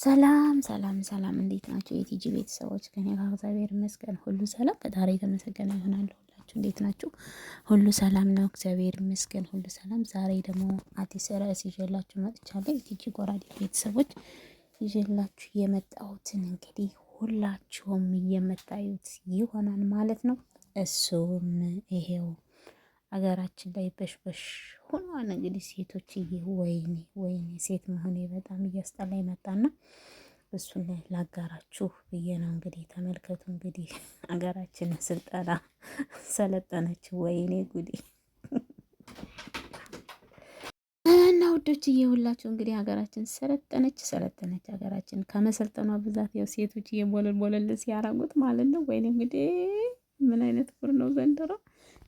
ሰላም ሰላም ሰላም፣ እንዴት ናቸው የቲጂ ቤተሰቦች? ከኔ ጋር እግዚአብሔር ይመስገን ሁሉ ሰላም፣ ፈጣሪ የተመሰገነ ይሆናል። ሁላችሁ እንዴት ናችሁ? ሁሉ ሰላም ነው፣ እግዚአብሔር ይመስገን ሁሉ ሰላም። ዛሬ ደግሞ አዲስ ርዕስ ይዤላችሁ መጥቻለሁ። የቲጂ ጎራዴ ቤተሰቦች ይዤላችሁ የመጣሁትን እንግዲህ ሁላችሁም የምታዩት ይሆናል ማለት ነው። እሱም ይሄው አገራችን ላይ በሽበሽ ሆኗን እንግዲህ ሴቶችዬ፣ ወይኔ ወይኔ ሴት መሆኔ በጣም እያስጠላኝ መጣና እሱን ላጋራችሁ ብዬ ነው። እንግዲህ ተመልከቱ። እንግዲህ አገራችን ስልጠና ሰለጠነች። ወይኔ ጉዴ! እና ውዶችዬ ሁላችሁ እንግዲህ ሀገራችን ሰለጠነች። ሀገራችን ከመሰልጠኗ ብዛት ያው ሴቶች ቦለል ቦለል ሲያራጉት ማለት ነው። ወይኔ እንግዲህ ምን አይነት ጉር ነው ዘንድሮ!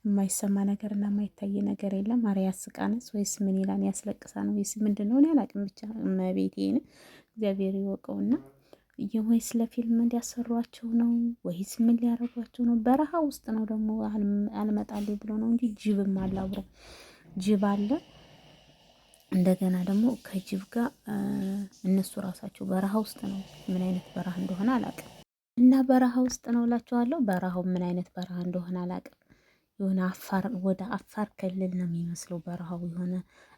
የማይሰማ ነገር እና የማይታይ ነገር የለም። ኧረ ያስቃንስ ወይስ ምን ይላል? ያስለቅሳን ወይስ ምንድን ነው? እኔ አላቅም። ብቻ መቤቴን እግዚአብሔር ይወቀውና ወይስ ለፊልም እንዲያሰሯቸው ነው ወይስ ምን ሊያረጓቸው ነው? በረሃ ውስጥ ነው ደግሞ አልመጣልኝ ብሎ ነው እንጂ ጅብም አለ አብሮ ጅብ አለ። እንደገና ደግሞ ከጅብ ጋር እነሱ ራሳቸው በረሃ ውስጥ ነው። ምን አይነት በረሃ እንደሆነ አላቅም። እና በረሃ ውስጥ ነው እላቸዋለሁ። በረሃው ምን አይነት በረሃ እንደሆነ አላቅም። የሆነ አፋር ወደ አፋር ክልል ነው የሚመስለው በረሃው የሆነ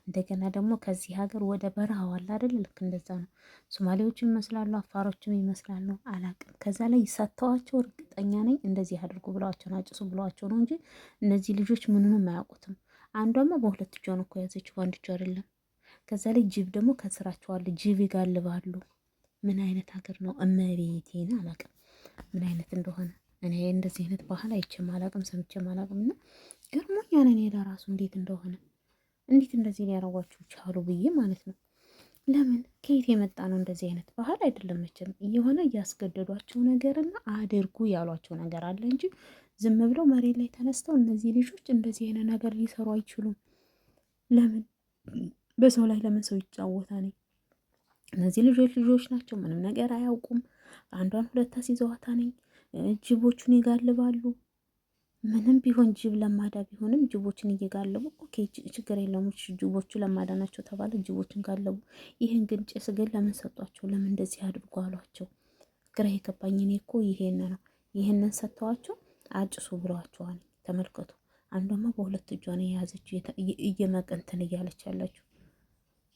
እንደገና ደግሞ ከዚህ ሀገር ወደ በረሃው አለ አይደል? ልክ እንደዛ ነው። ሶማሌዎችም ይመስላሉ፣ አፋሮችም ይመስላሉ። አላቅም። ከዛ ላይ ሰጥተዋቸው እርግጠኛ ነኝ እንደዚህ አድርጉ ብለዋቸው አጭሱ ብለዋቸው ነው እንጂ እነዚህ ልጆች ምንንም አያውቁትም። አንዷማ በሁለት እጇ ነው እኮ ያዘችው፣ በአንድ እጇ አይደለም። ከዛ ላይ ጅብ ደግሞ ከስራቸው አለ። ጅብ ይጋልባሉ። ምን አይነት ሀገር ነው? እመቤቴን አላቅም ምን አይነት እንደሆነ። እኔ እንደዚህ አይነት ባህል አይቼም አላቅም ሰምቼም አላቅም። እና ገርሞኛል እኔ ለራሱ እንዴት እንደሆነ እንዴት እንደዚህ ሊያረጓችሁ ቻሉ ብዬ ማለት ነው። ለምን ከየት የመጣ ነው? እንደዚህ አይነት ባህል አይደለም መቼም። እየሆነ እያስገደዷቸው ነገርና አድርጉ ያሏቸው ነገር አለ እንጂ ዝም ብለው መሬት ላይ ተነስተው እነዚህ ልጆች እንደዚህ አይነት ነገር ሊሰሩ አይችሉም። ለምን በሰው ላይ ለምን ሰው ይጫወታል? እነዚህ ልጆች ናቸው፣ ምንም ነገር አያውቁም። አንዷን ሁለት አስይዘዋታ ነኝ። ጅቦቹን ይጋልባሉ። ምንም ቢሆን ጅብ ለማዳ ቢሆንም ጅቦችን እየጋለቡ ኦኬ፣ ችግር የለውም። ጅቦቹ ለማዳ ናቸው ተባለ፣ ጅቦችን ጋለቡ። ይህን ግን ጭስ ግን ለምን ሰጧቸው? ለምን እንደዚህ አድርጎ አሏቸው? ግራ የገባኝ እኔ እኮ ይሄን ነው። ይህንን ሰጥተዋቸው አጭሱ ብለዋቸዋል። ተመልከቱ። አንዷማ በሁለት እጇ ነው የያዘችው እየመቀንትን እያለች ያለችው።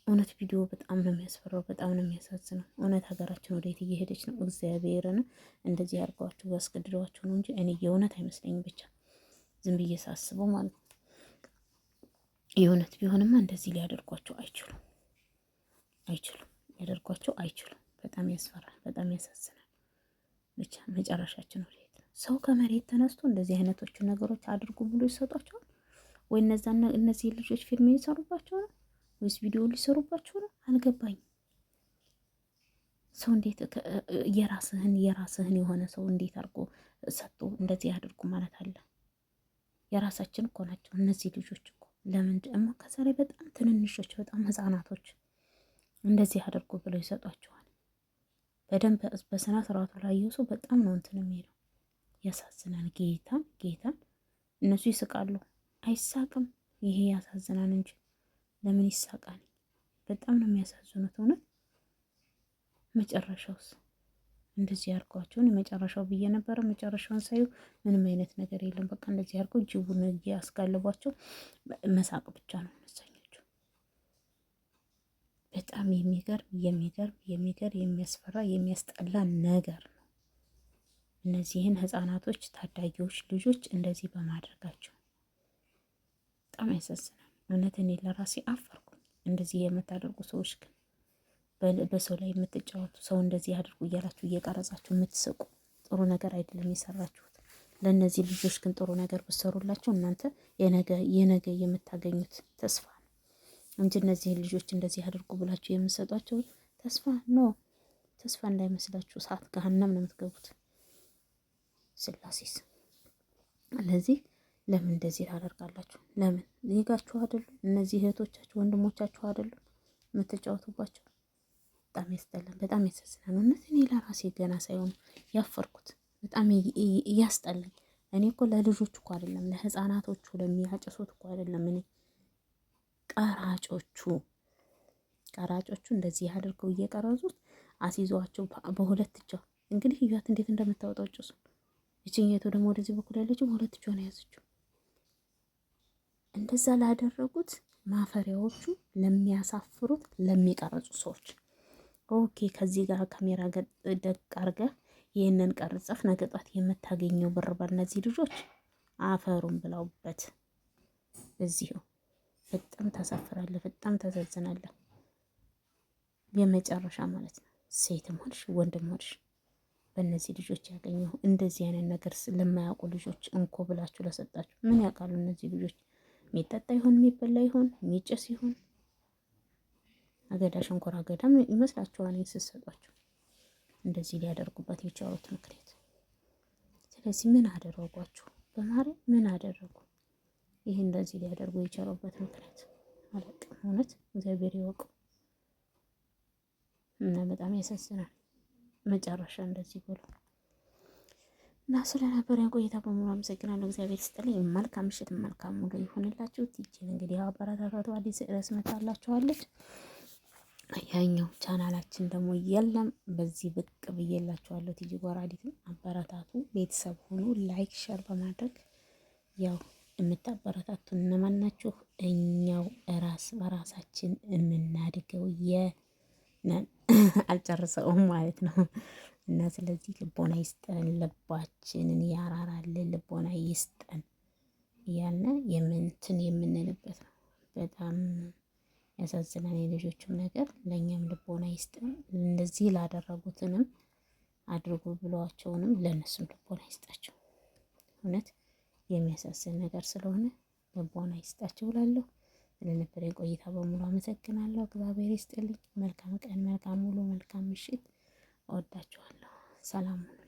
እውነት ቪዲዮ በጣም ነው የሚያስፈራው፣ በጣም ነው የሚያሳዝነው። እውነት ሀገራችን ወዴት እየሄደች ነው? እግዚአብሔርን እንደዚህ አድርገዋቸው ያስገድደዋቸው ነው እንጂ እኔ የእውነት አይመስለኝም። ብቻ ዝም ብዬ ሳስበው ማለት ነው። የእውነት ቢሆንማ እንደዚህ ሊያደርጓቸው አይችሉም፣ ሊያደርጓቸው አይችሉም። በጣም ያስፈራል፣ በጣም ያሳዝናል። ብቻ መጨረሻችን ወዴት ነው? ሰው ከመሬት ተነስቶ እንደዚህ አይነቶቹ ነገሮች አድርጉ ብሎ ይሰጧቸዋል ወይ? እነዚህ ልጆች ፊልም እየሰሩባቸው ነው ወይስ ቪዲዮ ሊሰሩባቸው ነው? አልገባኝም። ሰው እንዴት የራስህን የሆነ ሰው እንዴት አድርጎ ሰጥቶ እንደዚህ አድርጉ ማለት አለ? የራሳችን እኮ ናቸው እነዚህ ልጆች እኮ። ለምን ደግሞ ከዛ ላይ በጣም ትንንሾች፣ በጣም ህፃናቶች እንደዚህ አድርጉ ብለው ይሰጧቸዋል። በደንብ በስነ ስርዓቱ ላይ ሰው በጣም ነው እንትን የሚለው። ያሳዝናል። ጌታን እነሱ ይስቃሉ፣ አይሳቅም። ይሄ ያሳዝናል እንጂ ለምን ይሳቃል? በጣም ነው የሚያሳዝኑት እውነት። መጨረሻውስ እንደዚህ ያርጓቸውን የመጨረሻው ብዬ ነበረ። መጨረሻውን ሳዩ ምንም አይነት ነገር የለም። በቃ እንደዚህ ያርገው ጅቡን እያስጋለቧቸው መሳቅ ብቻ ነው መሰኛቸው። በጣም የሚገርም የሚያስፈራ የሚያስጠላ ነገር ነው። እነዚህን ህፃናቶች ታዳጊዎች ልጆች እንደዚህ በማድረጋቸው በጣም ያሳዝናል። እውነት እኔ ለራሴ አፈርኩኝ። እንደዚህ የምታደርጉ ሰዎች ግን በሰው ላይ የምትጫወቱ ሰው እንደዚህ አድርጉ እያላችሁ እየቀረጻችሁ የምትስቁ ጥሩ ነገር አይደለም የሰራችሁት። ለእነዚህ ልጆች ግን ጥሩ ነገር ብትሰሩላቸው እናንተ የነገ የምታገኙት ተስፋ ነው እንጂ እነዚህን ልጆች እንደዚህ አድርጉ ብላችሁ የምትሰጧቸው ተስፋ እንዳይመስላችሁ። እሳት ገሃነም ነው የምትገቡት። ስላሴስ ስለዚህ ለምን እንደዚህ ታደርጋላችሁ? ለምን ዜጋችሁ አይደሉም? እነዚህ እህቶቻችሁ ወንድሞቻችሁ አይደሉም የምትጫወቱባቸው? በጣም ያስጠላል፣ በጣም ያሳዝናል። እውነት እኔ ለራሴ ገና ሳይሆን ያፈርኩት በጣም እያስጠላኝ። እኔ እኮ ለልጆቹ እኮ አይደለም ለህፃናቶቹ ለሚያጭሱት እኮ አይደለም። እኔ ቀራጮቹ እንደዚህ አድርገው እየቀረጹት አስይዘዋቸው በሁለት እጇ እንግዲህ እያት እንዴት እንደምታወጣው ጭሱ። ይችኛይቱ ደግሞ ወደዚህ በኩል ያለችው በሁለት እጇ ነው የያዘችው። እንደዛ ላደረጉት ማፈሪያዎቹ፣ ለሚያሳፍሩት፣ ለሚቀርጹ ሰዎች ኦኬ። ከዚህ ጋር ካሜራ ደቅ አድርገህ ይህንን ቀርጸፍ ነገ ጧት የምታገኘው ብር በእነዚህ ልጆች አፈሩን ብላውበት። እዚሁ በጣም ታሳፍራለህ፣ በጣም ታሳዝናለህ። የመጨረሻ ማለት ነው። ሴትም ሆንሽ ወንድም ሆንሽ በእነዚህ ልጆች ያገኘው እንደዚህ አይነት ነገር ለማያውቁ ልጆች እንኮ ብላችሁ ለሰጣችሁ ምን ያውቃሉ እነዚህ ልጆች? የሚጠጣ ይሆን የሚበላ ይሆን የሚጨስ ይሆን? አገዳ ሸንኮራ አገዳም ይመስላችኋል ስትሰጧቸው እንደዚህ ሊያደርጉበት የቻሉት ምክንያት። ስለዚህ ምን አደረጓችሁ? በማርያም ምን አደረጉ? ይህ እንደዚህ ሊያደርጉ የቻሉበት ምክንያት አለቅም። እውነት እግዚአብሔር ይወቁ። እና በጣም ያሳዝናል። መጨረሻ እንደዚህ ብሎ እና ስለነበረን ቆይታ በሙሉ አመሰግናለሁ። እግዚአብሔር ይስጥልኝ። መልካም ምሽት፣ መልካም ሙሉ ይሁንላችሁ። ቲጂን እንግዲህ አበረታታቱ። አዲስ ርዕስ መጣላችኋለች። ያኛው ቻናላችን ደግሞ የለም፣ በዚህ ብቅ ብዬላችኋለሁ። ቲጂ ጎራዲትን አበረታቱ። ቤተሰብ ሆኑ። ላይክ ሸር በማድረግ ያው የምታበረታቱ እነማን ናችሁ? እኛው ራስ በራሳችን የምናድገው የነን አልጨርሰውም ማለት ነው። እና ስለዚህ ልቦና ይስጠን፣ ልባችንን ያራራልን፣ ልቦና ይስጠን እያልን የምንትን የምንልበት ነው። በጣም ያሳዝናል የልጆችም ነገር። ለእኛም ልቦና ይስጠን። እንደዚህ ላደረጉትንም አድርጉ ብለዋቸውንም ለእነሱም ልቦና ይስጣቸው። እውነት የሚያሳዝን ነገር ስለሆነ ልቦና ይስጣቸው እላለሁ። ስለነበረኝ ቆይታ በሙሉ አመሰግናለሁ። እግዚአብሔር ይስጥልኝ። መልካም ቀን፣ መልካም ውሎ፣ መልካም ምሽት። እወዳችኋለሁ። ሰላም ሁኑ።